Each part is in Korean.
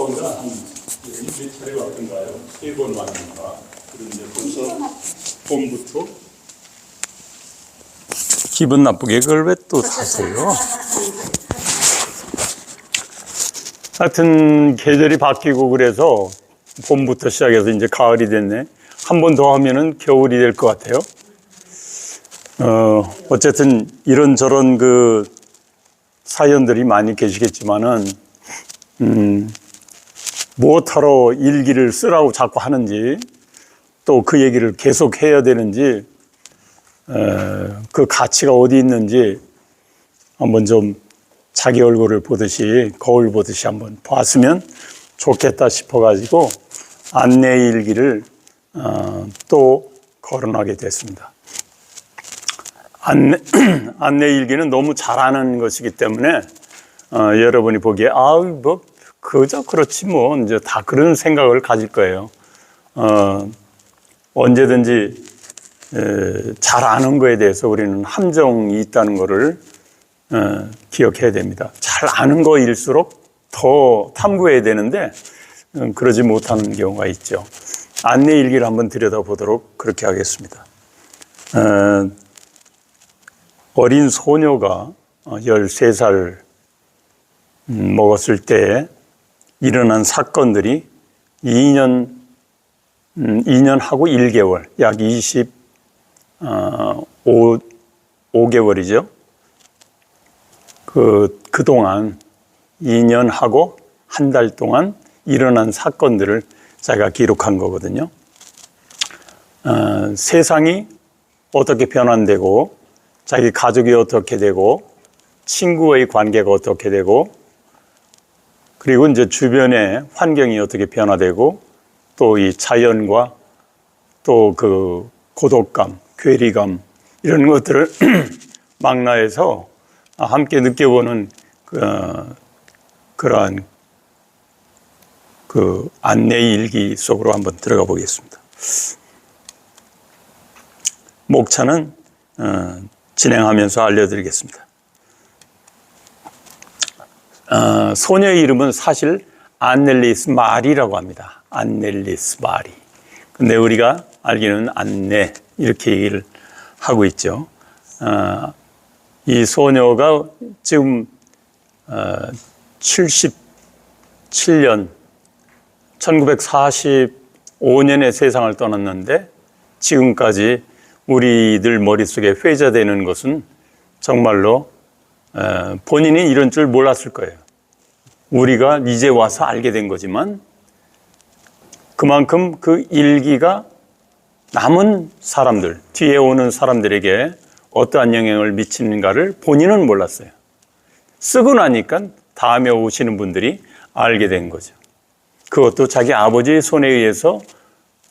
가운데 몇 차례 왔던가요? 3번 왔는가? 그런데 벌써 봄부터 기분 나쁘게 그걸 왜 또 사세요? 하여튼 계절이 바뀌고 그래서 봄부터 시작해서 이제 가을이 됐네. 한 번 더 하면은 겨울이 될 것 같아요. 어쨌든 이런저런 그 사연들이 많이 계시겠지만은, 무엇하러 일기를 쓰라고 자꾸 하는지, 또 그 얘기를 계속 해야 되는지, 그 가치가 어디 있는지 한번 좀 자기 얼굴을 보듯이, 거울 보듯이 한번 봤으면 좋겠다 싶어가지고 안내 일기를 또 거론하게 됐습니다. 안내 일기는 너무 잘하는 것이기 때문에 여러분이 보기에 뭐 그저 그렇지 뭐 이제 다 그런 생각을 가질 거예요. 언제든지 잘 아는 거에 대해서 우리는 함정이 있다는 것을 기억해야 됩니다. 잘 아는 거일수록 더 탐구해야 되는데 그러지 못하는 경우가 있죠. 안내 일기를 한번 들여다보도록 그렇게 하겠습니다. 어린 소녀가 13살 먹었을 때 일어난 사건들이 2년하고 1개월, 약 25개월이죠. 그동안 2년하고 한 달 동안 일어난 사건들을 제가 기록한 거거든요. 세상이 어떻게 변환되고, 자기 가족이 어떻게 되고, 친구의 관계가 어떻게 되고, 그리고 이제 주변의 환경이 어떻게 변화되고, 또 이 자연과 또 그 고독감, 괴리감, 이런 것들을 망라해서 함께 느껴보는 그러한 그 안내 일기 속으로 한번 들어가 보겠습니다. 목차는 진행하면서 알려드리겠습니다. 소녀의 이름은 사실 안넬리스 마리라고 합니다. 안넬리스 마리. 근데 우리가 알기는 안내 이렇게 얘기를 하고 있죠. 이 소녀가 지금 77년 1945년에 세상을 떠났는데 지금까지 우리들 머릿속에 회자되는 것은 정말로 본인이 이런 줄 몰랐을 거예요. 우리가 이제 와서 알게 된 거지만 그만큼 그 일기가 남은 사람들, 뒤에 오는 사람들에게 어떠한 영향을 미치는가를 본인은 몰랐어요. 쓰고 나니까 다음에 오시는 분들이 알게 된 거죠. 그것도 자기 아버지의 손에 의해서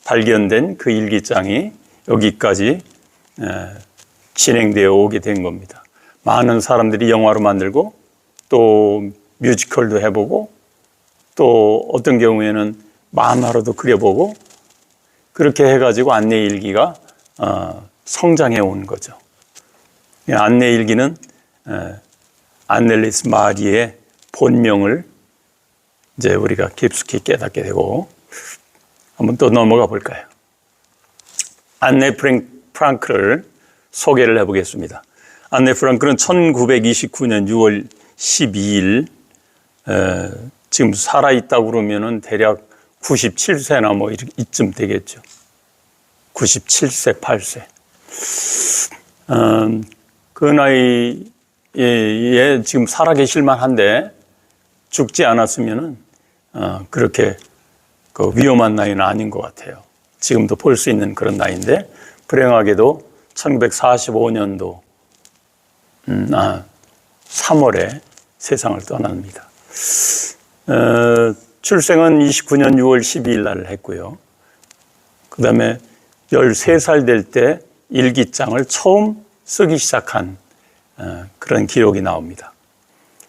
발견된 그 일기장이 여기까지 진행되어 오게 된 겁니다. 많은 사람들이 영화로 만들고 또 뮤지컬도 해보고 또 어떤 경우에는 만화로도 그려보고 그렇게 해가지고 안내일기가 성장해 온 거죠. 안내일기는 안넬리스 마리의 본명을 이제 우리가 깊숙이 깨닫게 되고 한번 또 넘어가 볼까요? 안네 프랑크를 소개를 해보겠습니다. 안네 프랑크는 1929년 6월 12일 지금 살아있다고 그러면은 대략 97세나 뭐 이쯤 되겠죠. 97세, 8세. 그 나이에 지금 살아계실만 한데 죽지 않았으면은 그렇게 그 위험한 나이는 아닌 것 같아요. 지금도 볼 수 있는 그런 나이인데 불행하게도 1945년도 3월에 세상을 떠납니다. 출생은 29년 6월 12일 날 했고요. 그 다음에 13살 될 때 일기장을 처음 쓰기 시작한 그런 기록이 나옵니다.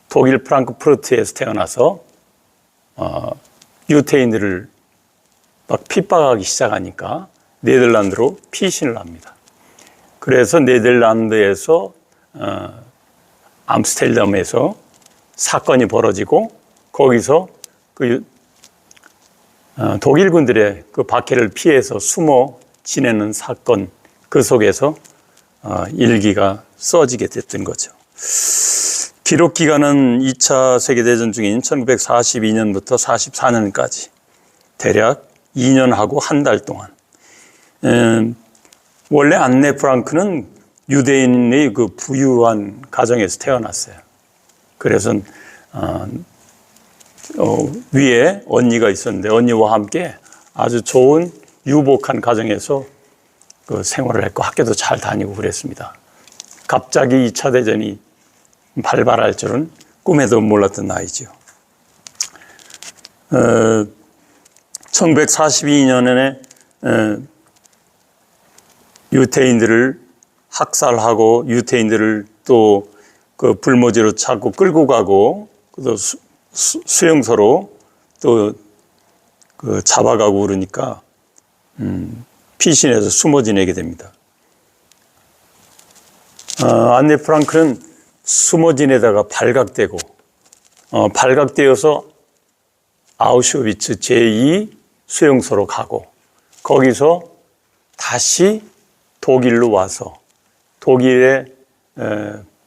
독일 프랑크푸르트에서 태어나서 유태인들을 막 핍박하기 시작하니까 네덜란드로 피신을 합니다. 그래서 네덜란드에서 암스테르담에서 사건이 벌어지고 거기서 그 독일군들의 그 박해를 피해서 숨어 지내는 사건, 그 속에서 일기가 써지게 됐던 거죠. 기록 기간은 2차 세계대전 중인 1942년부터 44년까지 대략 2년하고 한 달 동안. 원래 안네 프랑크는 유대인의 그 부유한 가정에서 태어났어요. 그래서 위에 언니가 있었는데 언니와 함께 아주 좋은 유복한 가정에서 그 생활을 했고 학교도 잘 다니고 그랬습니다. 갑자기 2차 대전이 발발할 줄은 꿈에도 몰랐던 나이죠. 1942년에 유태인들을 학살하고 유태인들을 또 그 불모지로 자꾸 끌고 가고 또 수용소로 또 그 잡아가고 그러니까 피신해서 숨어 지내게 됩니다. 안네 프랑크는 숨어 지내다가 발각되고 발각되어서 아우슈비츠 제2 수용소로 가고 거기서 다시 독일로 와서 독일의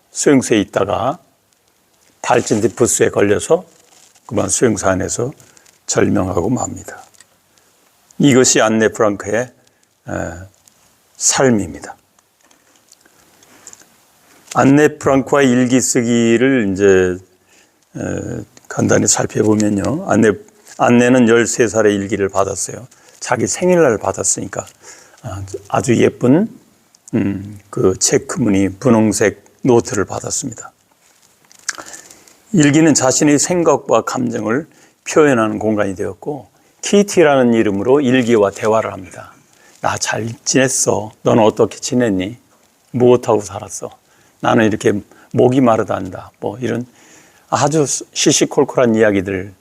수용소에 있다가 발진티푸스에 걸려서 그만 수용소 안에서 절명하고 맙니다. 이것이 안네 프랑크의 삶입니다. 안네 프랑크와의 일기 쓰기를 이제 간단히 살펴보면요. 안네는 13살에 일기를 받았어요. 자기 생일날 받았으니까 아주 예쁜 그 체크무늬 분홍색 노트를 받았습니다. 일기는 자신의 생각과 감정을 표현하는 공간이 되었고 키티라는 이름으로 일기와 대화를 합니다. 나 잘 지냈어. 너는 어떻게 지냈니? 무엇하고 살았어? 나는 이렇게 목이 마르단다. 뭐 이런 아주 시시콜콜한 이야기들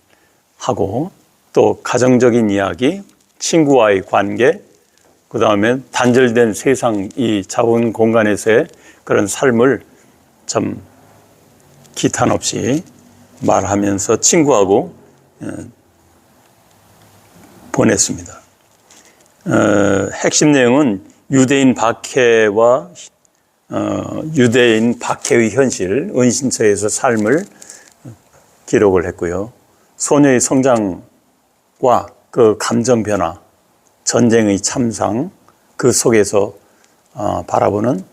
하고 또 가정적인 이야기, 친구와의 관계, 그 다음에 단절된 세상 이 작은 공간에서의 그런 삶을 참 기탄 없이 말하면서 친구하고 보냈습니다. 핵심 내용은 유대인 박해와 유대인 박해의 현실, 은신처에서 삶을 기록을 했고요. 소녀의 성장과 그 감정 변화, 전쟁의 참상, 그 속에서 바라보는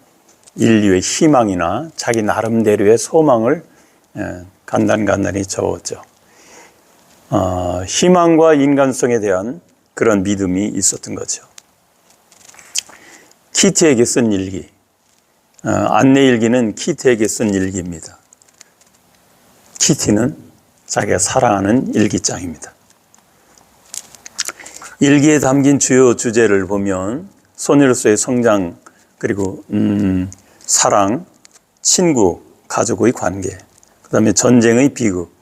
인류의 희망이나 자기 나름대로의 소망을 간단히 적었죠. 희망과 인간성에 대한 그런 믿음이 있었던 거죠. 키티에게 쓴 일기, 안내 일기는 키티에게 쓴 일기입니다. 키티는 자기가 사랑하는 일기장입니다. 일기에 담긴 주요 주제를 보면 소녀로서의 성장, 그리고 사랑, 친구, 가족의 관계, 그 다음에 전쟁의 비극,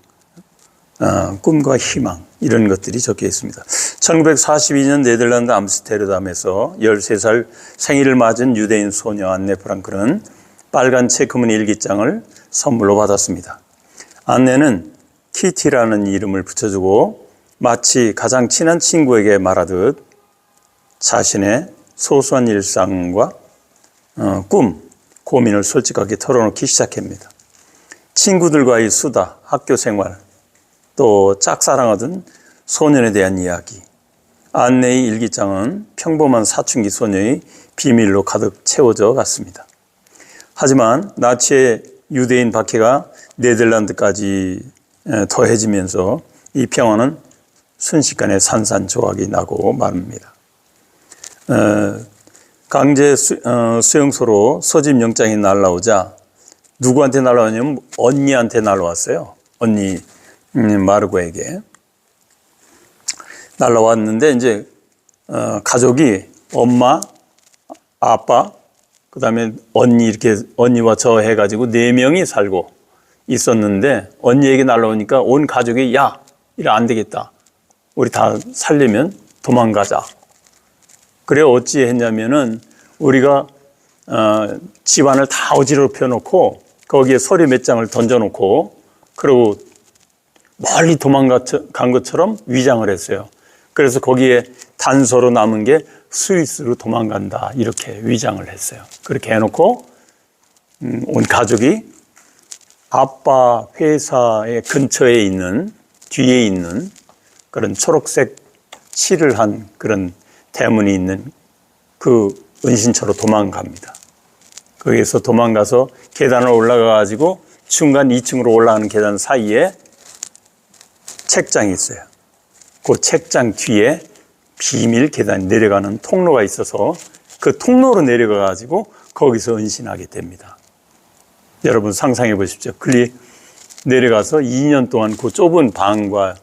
꿈과 희망 이런 것들이 적혀 있습니다. 1942년 네덜란드 암스테르담에서 13살 생일을 맞은 유대인 소녀 안네 프랑크는 빨간 체크무늬 일기장을 선물로 받았습니다. 안네는 키티라는 이름을 붙여주고 마치 가장 친한 친구에게 말하듯 자신의 소소한 일상과 꿈, 고민을 솔직하게 털어놓기 시작합니다. 친구들과의 수다, 학교 생활, 또 짝사랑하던 소년에 대한 이야기. 안네의 일기장은 평범한 사춘기 소녀의 비밀로 가득 채워져 갔습니다. 하지만 나치의 유대인 박해가 네덜란드까지 더해지면서 이 평화는 순식간에 산산조각이 나고 맙니다. 강제 수용소로 소집 영장이 날라오자 누구한테 날라왔냐면 언니한테 날라왔어요. 언니 마르고에게 날라왔는데 이제 가족이 엄마, 아빠, 그다음에 언니 이렇게 언니와 저 해가지고 4명이 살고 있었는데 언니에게 날라오니까 온 가족이 야, 이래 안 되겠다. 우리 다 살려면 도망가자. 그래 어찌 했냐면은 우리가 집안을 다 어지럽혀 놓고 거기에 서류 몇 장을 던져놓고 그리고 멀리 도망간 것처럼 위장을 했어요. 그래서 거기에 단서로 남은 게 스위스로 도망간다 이렇게 위장을 했어요. 그렇게 해놓고 온 가족이 아빠 회사의 근처에 있는 뒤에 있는 그런 초록색 칠을 한 그런 대문이 있는 그 은신처로 도망갑니다. 거기에서 도망가서 계단을 올라가가지고 중간 2층으로 올라가는 계단 사이에 책장이 있어요. 그 책장 뒤에 비밀 계단이 내려가는 통로가 있어서 그 통로로 내려가가지고 거기서 은신하게 됩니다. 여러분 상상해 보십시오. 그리 내려가서 2년 동안 그 좁은 방과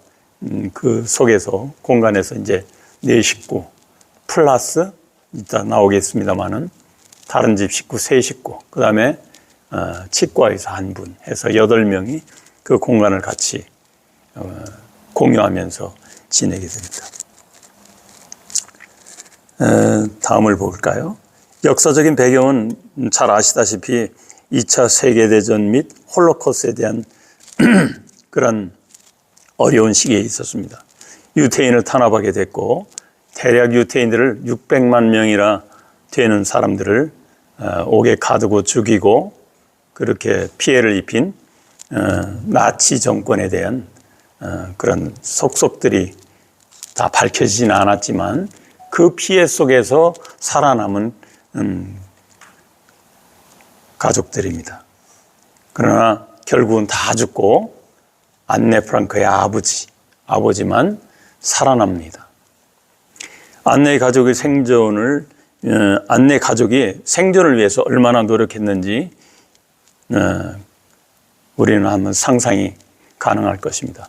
그 속에서 공간에서 이제 4 식구 플러스 이따 나오겠습니다만은 다른 집 식구 3 식구 그 다음에 치과에서 1분 해서 8명이 그 공간을 같이 공유하면서 지내게 됩니다. 다음을 볼까요? 역사적인 배경은 잘 아시다시피 2차 세계대전 및 홀로코스트에 대한 그런 어려운 시기에 있었습니다. 유태인을 탄압하게 됐고 대략 유태인들을 600만 명이나 되는 사람들을 옥에 가두고 죽이고 그렇게 피해를 입힌 나치 정권에 대한 그런 속속들이 다 밝혀지지는 않았지만 그 피해 속에서 살아남은 가족들입니다. 그러나 결국은 다 죽고 안네 프랑크의 아버지만 살아납니다. 안네 가족이 생존을 위해서 얼마나 노력했는지 우리는 한번 상상이 가능할 것입니다.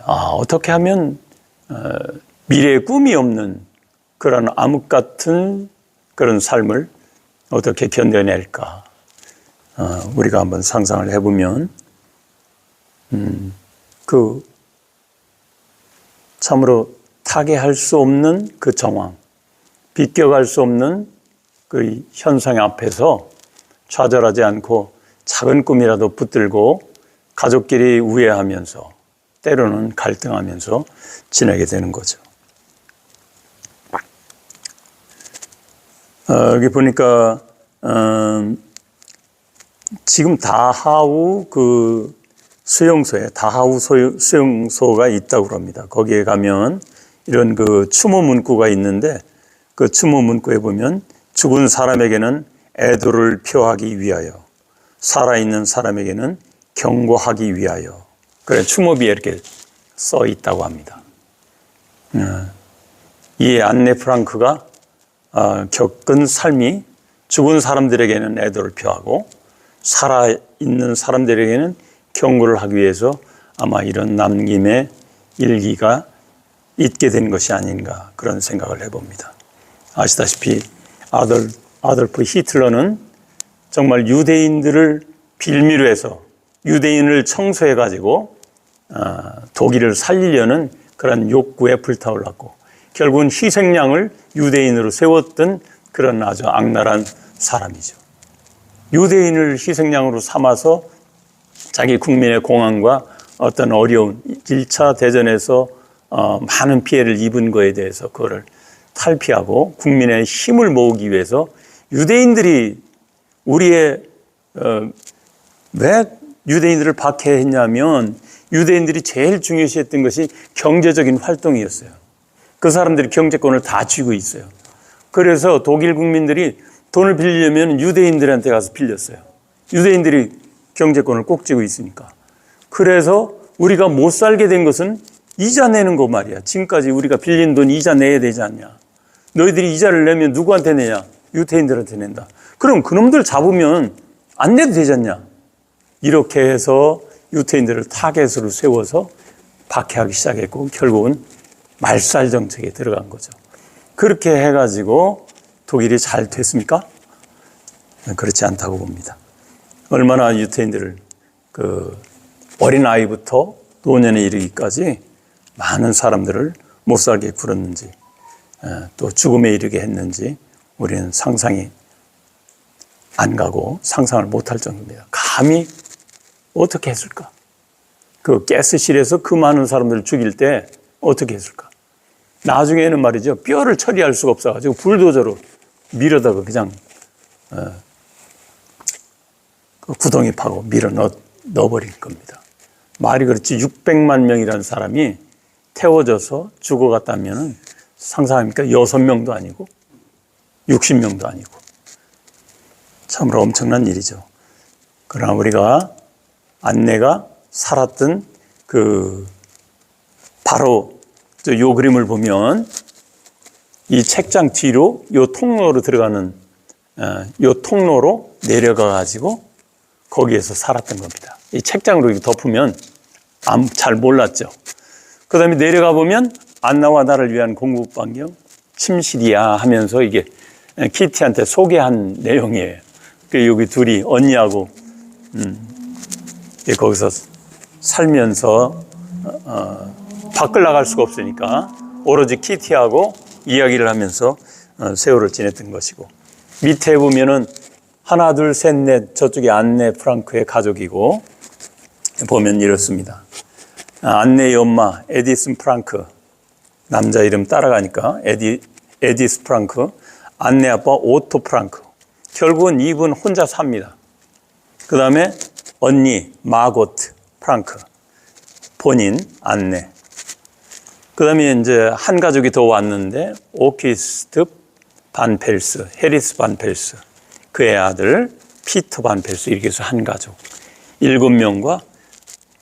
어떻게 하면 미래에 꿈이 없는 그런 암흑 같은 그런 삶을 어떻게 견뎌낼까? 우리가 한번 상상을 해보면 그 참으로 타개할 수 없는 그 정황, 비껴갈 수 없는 그 현상 앞에서 좌절하지 않고 작은 꿈이라도 붙들고 가족끼리 우애하면서 때로는 갈등하면서 지내게 되는 거죠. 여기 보니까 지금 다하우 그 수용소에 다하우 수용소가 있다고 합니다. 거기에 가면 이런 그 추모 문구가 있는데 그 추모 문구에 보면 죽은 사람에게는 애도를 표하기 위하여 살아있는 사람에게는 경고하기 위하여 그래 추모비에 이렇게 써 있다고 합니다. 이 안네 프랑크가 겪은 삶이 죽은 사람들에게는 애도를 표하고 살아있는 사람들에게는 경고를 하기 위해서 아마 이런 남김의 일기가 있게 된 것이 아닌가 그런 생각을 해봅니다. 아시다시피 아돌프 히틀러는 정말 유대인들을 빌미로 해서 유대인을 청소해가지고 독일을 살리려는 그런 욕구에 불타올랐고 결국은 희생양을 유대인으로 세웠던 그런 아주 악랄한 사람이죠. 유대인을 희생양으로 삼아서 자기 국민의 공안과 어떤 어려운 1차 대전에서 많은 피해를 입은 거에 대해서 그거를 탈피하고 국민의 힘을 모으기 위해서 유대인들이 왜 유대인들을 박해했냐면 유대인들이 제일 중요시했던 것이 경제적인 활동이었어요. 그 사람들이 경제권을 다 쥐고 있어요. 그래서 독일 국민들이 돈을 빌리려면 유대인들한테 가서 빌렸어요. 유대인들이 경제권을 꼭 쥐고 있으니까. 그래서 우리가 못 살게 된 것은 이자 내는 거 말이야. 지금까지 우리가 빌린 돈 이자 내야 되지 않냐. 너희들이 이자를 내면 누구한테 내냐? 유대인들한테 낸다. 그럼 그놈들 잡으면 안 내도 되지 않냐? 이렇게 해서 유대인들을 타겟으로 세워서 박해하기 시작했고 결국은 말살 정책에 들어간 거죠. 그렇게 해가지고 독일이 잘 됐습니까? 그렇지 않다고 봅니다. 얼마나 유대인들을 어린아이부터 노년에 이르기까지 많은 사람들을 못 살게 굴었는지 또 죽음에 이르게 했는지 우리는 상상이 안 가고 상상을 못할 정도입니다. 감히 어떻게 했을까? 그 가스실에서 그 많은 사람들을 죽일 때 어떻게 했을까? 나중에는 말이죠, 뼈를 처리할 수가 없어가지고 불도저로 밀어다가 그냥 그 구덩이 파고 밀어 넣어버릴 겁니다. 말이 그렇지 600만 명이라는 사람이 태워져서 죽어갔다면 상상합니까? 6명도 아니고 60명도 아니고 참으로 엄청난 일이죠. 그러나 우리가 안내가 살았던 그 바로 요 그림을 보면 이 책장 뒤로 요 통로로 들어가는 요 통로로 내려가 가지고 거기에서 살았던 겁니다. 이 책장으로 덮으면 잘 몰랐죠. 그 다음에 내려가 보면 안나와 나를 위한 공급반경 침실이야 하면서 이게 키티한테 소개한 내용이에요. 여기 둘이 언니하고 거기서 살면서 밖을 나갈 수가 없으니까 오로지 키티하고 이야기를 하면서 세월을 지냈던 것이고, 밑에 보면은 하나 둘 셋 넷 저쪽에 안네 프랑크의 가족이고 보면 이렇습니다. 안네의 엄마 에디슨 프랑크, 남자 이름 따라가니까 에디스 프랑크, 안네 아빠 오토 프랑크. 결국은 이분 혼자 삽니다. 그 다음에 언니 마고트 프랑크, 본인 안네. 그 다음에 이제 한 가족이 더 왔는데 오키스트 반 펠스, 해리스 반 펠스, 그의 아들 피터 반 펠스, 이렇게 해서 한 가족 7명과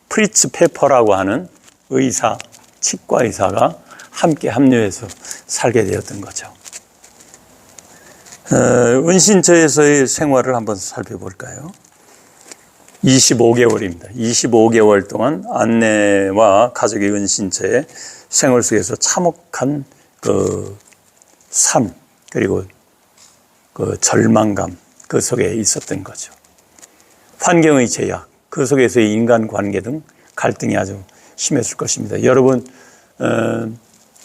프리츠 페퍼라고 하는 의사, 치과 의사가 함께 합류해서 살게 되었던 거죠. 은신처에서의 생활을 한번 살펴볼까요? 25개월입니다. 25개월 동안 안네와 가족의 은신처에 생활 속에서 참혹한 그 삶, 그리고 그 절망감, 그 속에 있었던 거죠. 환경의 제약, 그 속에서의 인간관계 등 갈등이 아주 심했을 것입니다. 여러분,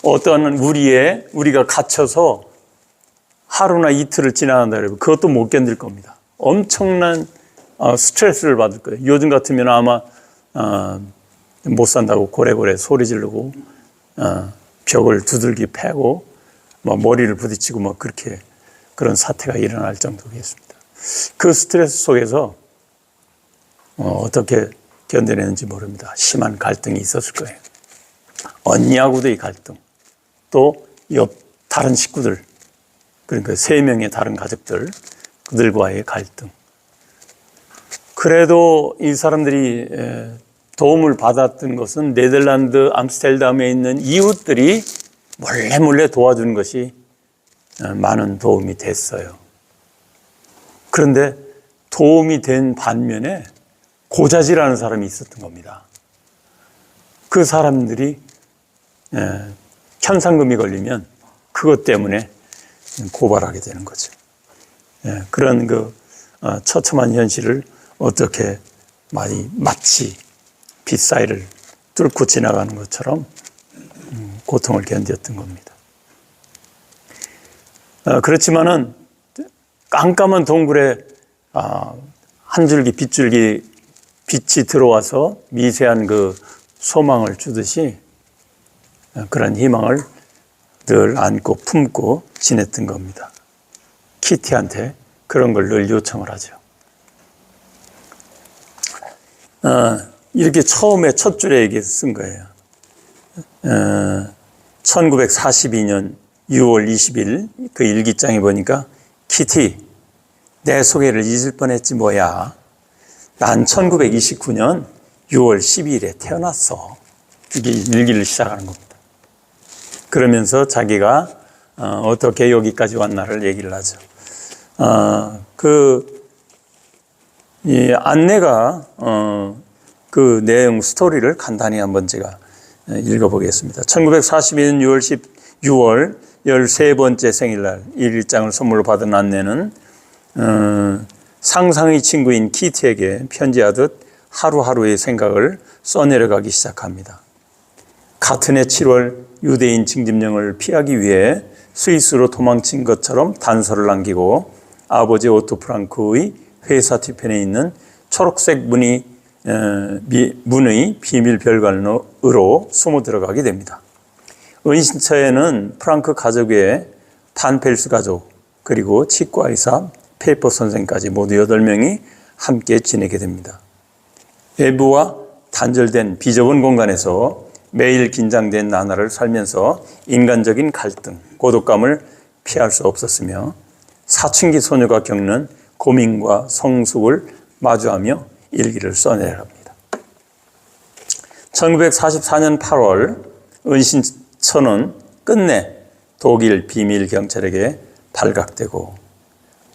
어떤 우리가 갇혀서 하루나 이틀을 지나간다 그러면 그것도 못 견딜 겁니다. 엄청난 스트레스를 받을 거예요. 요즘 같으면 아마 못 산다고 고래고래 소리 지르고 벽을 두들기 패고 머리를 부딪히고 그렇게 그런 사태가 일어날 정도겠습니다. 그 스트레스 속에서 어떻게 견뎌내는지 모릅니다. 심한 갈등이 있었을 거예요. 언니하고도의 갈등, 또 옆 다른 식구들, 그러니까 3명의 다른 가족들, 그들과의 갈등. 그래도 이 사람들이 도움을 받았던 것은 네덜란드 암스테르담에 있는 이웃들이 몰래 도와주는 것이 많은 도움이 됐어요. 그런데 도움이 된 반면에 고자질하는 사람이 있었던 겁니다. 그 사람들이 현상금이 걸리면 그것 때문에 고발하게 되는 거죠. 그런 처참한 현실을 어떻게 마치 빗사이를 뚫고 지나가는 것처럼 고통을 견뎠던 겁니다. 그렇지만은 깜깜한 동굴에 한 줄기 빗줄기 빛이 들어와서 미세한 그 소망을 주듯이 그런 희망을 늘 안고 품고 지냈던 겁니다. 키티한테 그런 걸 늘 요청을 하죠. 이렇게 처음에 첫 줄에 이렇게 쓴 거예요. 1942년 6월 20일 그 일기장에 보니까 키티, 내 소개를 잊을 뻔했지 뭐야. 난 1929년 6월 12일에 태어났어. 이게 일기를 시작하는 겁니다. 그러면서 자기가 어떻게 여기까지 왔나를 얘기를 하죠. 이 안내가 그 내용 스토리를 간단히 한번 제가 읽어보겠습니다. 1942년 6월 13번째 생일날 일기장을 선물로 받은 안내는 상상의 친구인 키티에게 편지하듯 하루하루의 생각을 써내려가기 시작합니다. 같은 해 7월 유대인 징집령을 피하기 위해 스위스로 도망친 것처럼 단서를 남기고 아버지 오토 프랑크의 회사 뒤편에 있는 초록색 문의 비밀 별관으로 숨어 들어가게 됩니다. 은신처에는 프랑크 가족 외에 판펠스 가족, 그리고 치과의사 페이퍼 선생까지 모두 8명이 함께 지내게 됩니다. 외부와 단절된 비좁은 공간에서 매일 긴장된 나날을 살면서 인간적인 갈등, 고독감을 피할 수 없었으며 사춘기 소녀가 겪는 고민과 성숙을 마주하며 일기를 써내랍니다. 1944년 8월 은신처는 끝내 독일 비밀 경찰에게 발각되고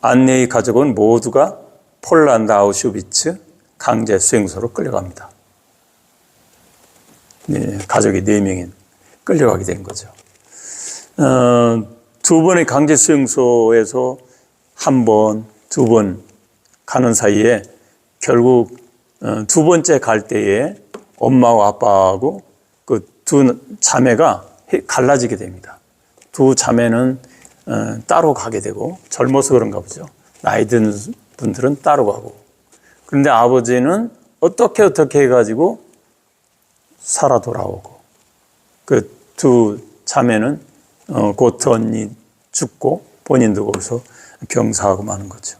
안네의 가족은 모두가 폴란드 아우슈비츠 강제 수용소로 끌려갑니다. 네, 가족이 4명이 끌려가게 된 거죠. 2번의 강제 수용소에서 1번, 2번 가는 사이에 결국 2번째 갈 때에 엄마와 아빠하고 그 2 자매가 갈라지게 됩니다. 2 자매는 따로 가게 되고 젊어서 그런가 보죠. 나이 든 분들은 따로 가고. 그런데 아버지는 어떻게 해가지고 살아 돌아오고 그 2 자매는 곧 언니 죽고 본인도 거기서 병사하고 마는 거죠.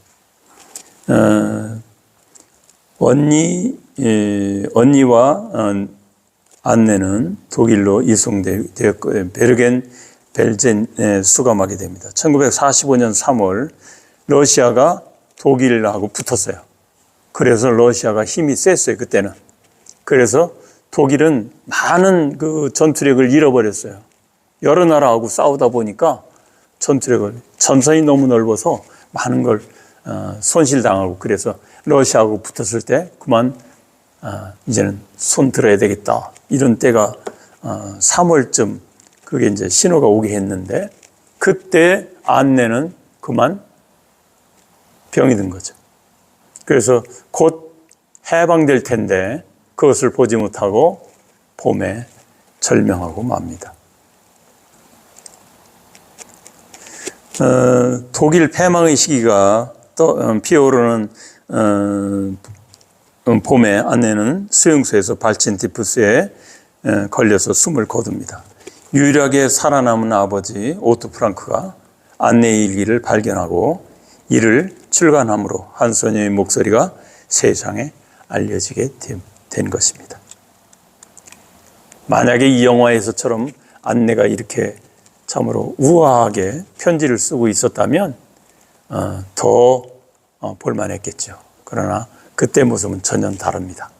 언니와 안네는 독일로 이송되었고 베르겐 벨젠에 수감하게 됩니다. 1945년 3월 러시아가 독일하고 붙었어요. 그래서 러시아가 힘이 셌어요, 그때는. 그래서 독일은 많은 그 전투력을 잃어버렸어요. 여러 나라하고 싸우다 보니까 전투력을, 전선이 너무 넓어서 많은 걸 손실당하고, 그래서 러시아하고 붙었을 때 그만 이제는 손 들어야 되겠다, 이런 때가 3월쯤 그게 이제 신호가 오게 했는데, 그때 안내는 그만 병이 든 거죠. 그래서 곧 해방될 텐데 그것을 보지 못하고 봄에 절명하고 맙니다. 독일 패망의 시기가 피어오르는 봄에 안내는 수용소에서 발진 티푸스에 걸려서 숨을 거둡니다. 유일하게 살아남은 아버지 오토 프랑크가 안내의 일기를 발견하고 이를 출간함으로 한 소녀의 목소리가 세상에 알려지게 된 것입니다. 만약에 이 영화에서처럼 안내가 이렇게 참으로 우아하게 편지를 쓰고 있었다면 더 볼만했겠죠. 그러나 그때 모습은 전혀 다릅니다.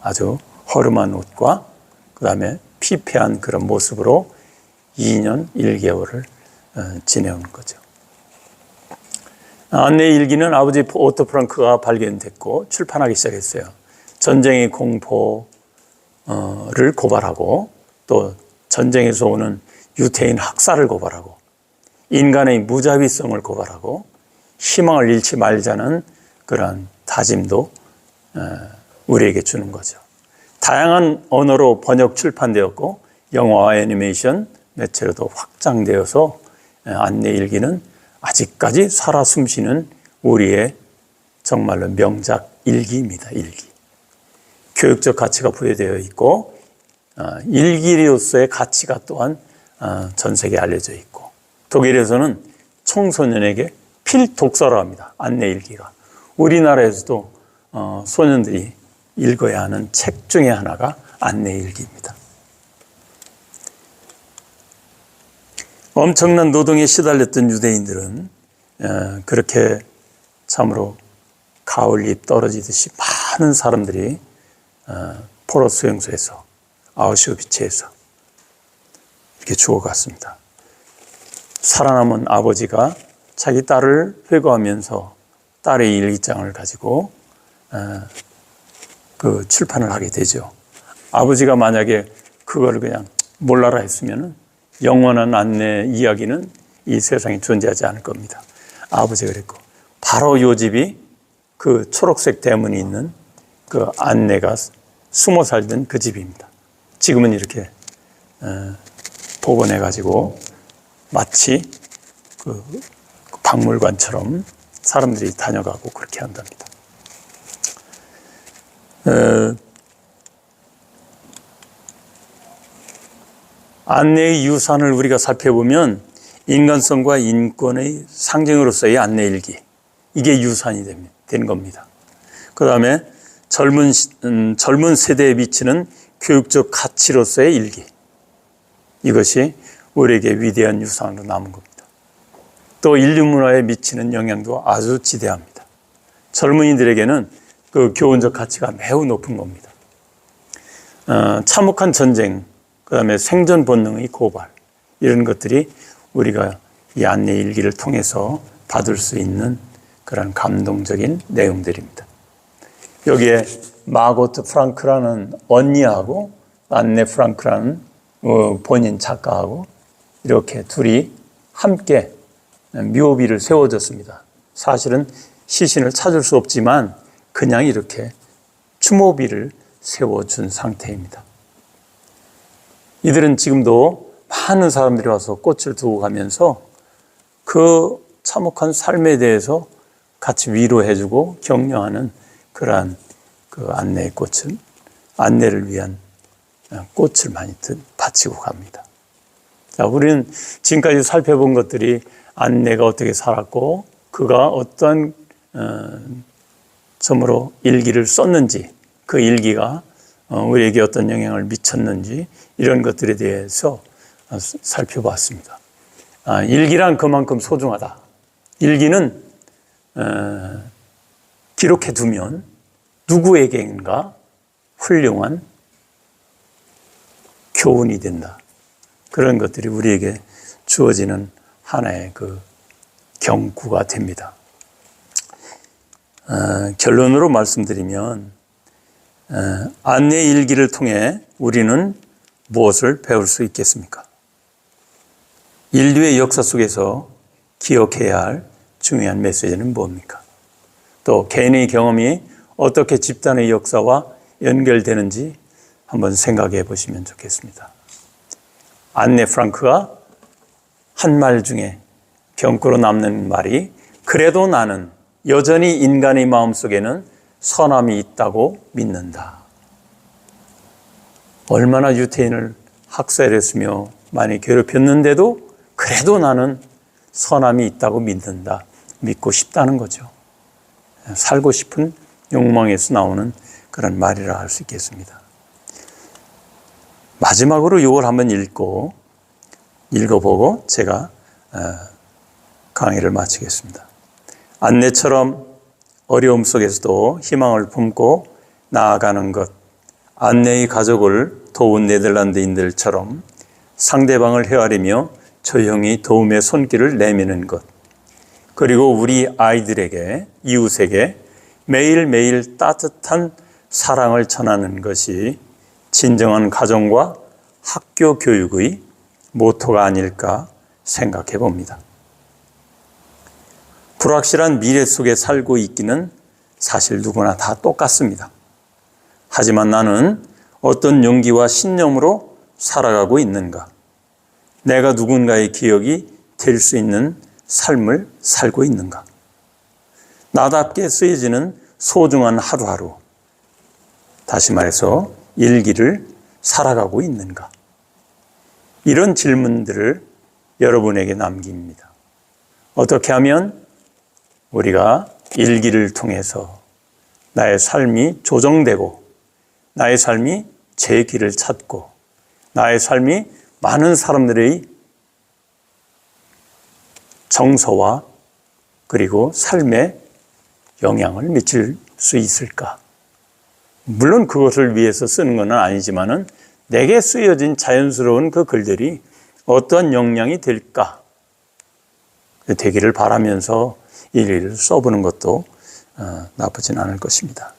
아주 허름한 옷과 그 다음에 피폐한 그런 모습으로 2년 1개월을 지내온 거죠. 안내의 일기는 아버지 오토 프랑크가 발견됐고 출판하기 시작했어요. 전쟁의 공포를 고발하고, 또 전쟁에서 오는 유태인 학살을 고발하고, 인간의 무자비성을 고발하고, 희망을 잃지 말자는 그러한 다짐도 우리에게 주는 거죠. 다양한 언어로 번역 출판되었고 영화와 애니메이션 매체로도 확장되어서 안내 일기는 아직까지 살아 숨쉬는 우리의 정말로 명작 일기입니다. 일기. 교육적 가치가 부여되어 있고 일기로서의 가치가 또한 전 세계에 알려져 있고, 독일에서는 청소년에게 필독서라 합니다. 안내 일기가. 우리나라에서도 소년들이 읽어야 하는 책 중에 하나가 안내 일기입니다. 엄청난 노동에 시달렸던 유대인들은 그렇게 참으로 가을잎 떨어지듯이 많은 사람들이 포로 수용소에서, 아우슈비츠에서 이렇게 죽어갔습니다. 살아남은 아버지가 자기 딸을 회고하면서 딸의 일기장을 가지고 그 출판을 하게 되죠. 아버지가 만약에 그거를 그냥 몰라라 했으면 영원한 안내 이야기는 이 세상에 존재하지 않을 겁니다. 아버지가 그랬고, 바로 요 집이 그 초록색 대문이 있는 그 안내가 숨어 살던 그 집입니다. 지금은 이렇게 복원해가지고 마치 그 박물관처럼 사람들이 다녀가고 그렇게 한답니다. 안내의 유산을 우리가 살펴보면 인간성과 인권의 상징으로서의 안내일기, 이게 유산이 된 겁니다. 그 다음에 젊은 세대에 미치는 교육적 가치로서의 일기, 이것이 우리에게 위대한 유산으로 남은 겁니다. 또 인류 문화에 미치는 영향도 아주 지대합니다. 젊은이들에게는 그 교훈적 가치가 매우 높은 겁니다. 참혹한 전쟁, 그 다음에 생존 본능의 고발, 이런 것들이 우리가 이 안내 일기를 통해서 받을 수 있는 그런 감동적인 내용들입니다. 여기에 마고트 프랑크라는 언니하고 안네 프랑크라는 본인 작가하고 이렇게 둘이 함께 묘비를 세워줬습니다. 사실은 시신을 찾을 수 없지만 그냥 이렇게 추모비를 세워준 상태입니다. 이들은 지금도 많은 사람들이 와서 꽃을 두고 가면서 그 참혹한 삶에 대해서 같이 위로해주고 격려하는 그러한 그 안내의 꽃은 안내를 위한 꽃을 많이 바치고 갑니다. 자, 우리는 지금까지 살펴본 것들이 안내가 어떻게 살았고 그가 어떤 점으로 일기를 썼는지, 그 일기가 우리에게 어떤 영향을 미쳤는지 이런 것들에 대해서 살펴봤습니다. 일기란 그만큼 소중하다. 일기는 기록해 두면 누구에게인가 훌륭한 교훈이 된다. 그런 것들이 우리에게 주어지는 하나의 그 경구가 됩니다. 결론으로 말씀드리면 안내 일기를 통해 우리는 무엇을 배울 수 있겠습니까? 인류의 역사 속에서 기억해야 할 중요한 메시지는 뭡니까? 또 개인의 경험이 어떻게 집단의 역사와 연결되는지 한번 생각해 보시면 좋겠습니다. 안네 프랑크가 한 말 중에 병꾸로 남는 말이 그래도 나는 여전히 인간의 마음속에는 선함이 있다고 믿는다. 얼마나 유태인을 학살했으며 많이 괴롭혔는데도 그래도 나는 선함이 있다고 믿는다. 믿고 싶다는 거죠. 살고 싶은 욕망에서 나오는 그런 말이라 할 수 있겠습니다. 마지막으로 이걸 한번 읽어보고 제가 강의를 마치겠습니다. 안내처럼 어려움 속에서도 희망을 품고 나아가는 것, 안내의 가족을 도운 네덜란드인들처럼 상대방을 헤아리며 조용히 도움의 손길을 내미는 것, 그리고 우리 아이들에게, 이웃에게 매일매일 따뜻한 사랑을 전하는 것이 진정한 가정과 학교 교육의 모토가 아닐까 생각해 봅니다. 불확실한 미래 속에 살고 있기는 사실 누구나 다 똑같습니다. 하지만 나는 어떤 용기와 신념으로 살아가고 있는가? 내가 누군가의 기억이 될 수 있는 삶을 살고 있는가? 나답게 쓰여지는 소중한 하루하루, 다시 말해서 일기를 살아가고 있는가? 이런 질문들을 여러분에게 남깁니다. 어떻게 하면 우리가 일기를 통해서 나의 삶이 조정되고 나의 삶이 제 길을 찾고 나의 삶이 많은 사람들의 정서와 그리고 삶에 영향을 미칠 수 있을까? 물론 그것을 위해서 쓰는 건 아니지만은 내게 쓰여진 자연스러운 그 글들이 어떤 영향이 될까? 되기를 바라면서 일기를 써보는 것도 나쁘진 않을 것입니다.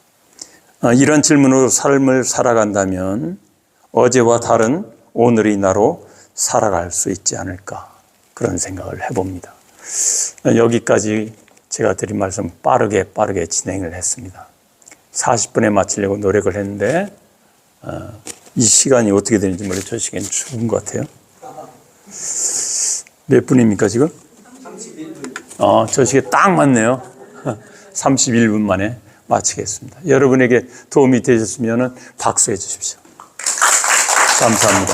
이런 질문으로 삶을 살아간다면 어제와 다른 오늘의 나로 살아갈 수 있지 않을까, 그런 생각을 해봅니다. 여기까지 제가 드린 말씀 빠르게 진행을 했습니다. 40분에 마치려고 노력을 했는데 이 시간이 어떻게 되는지 몰라요. 저 시간이 죽은 것 같아요. 몇 분입니까 지금? 31분. 저 시간 딱 맞네요. 31분 만에 마치겠습니다. 여러분에게 도움이 되셨으면 박수해 주십시오. 감사합니다.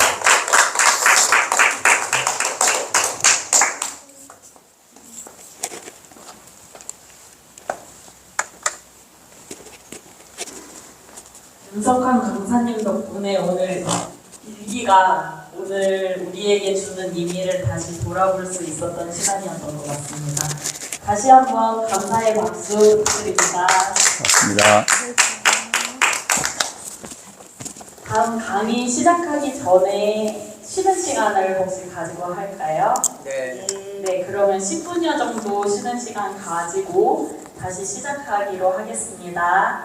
윤석환 강사님 덕분에 오늘 일기가 오늘 우리에게 주는 의미를 다시 돌아볼 수 있었던 시간이었던 것 같습니다. 다시 한번 감사의 박수 부탁드립니다. 고맙습니다. 다음 강의 시작하기 전에 쉬는 시간을 혹시 가지고 할까요? 네. 네, 그러면 10분여 정도 쉬는 시간 가지고 다시 시작하기로 하겠습니다.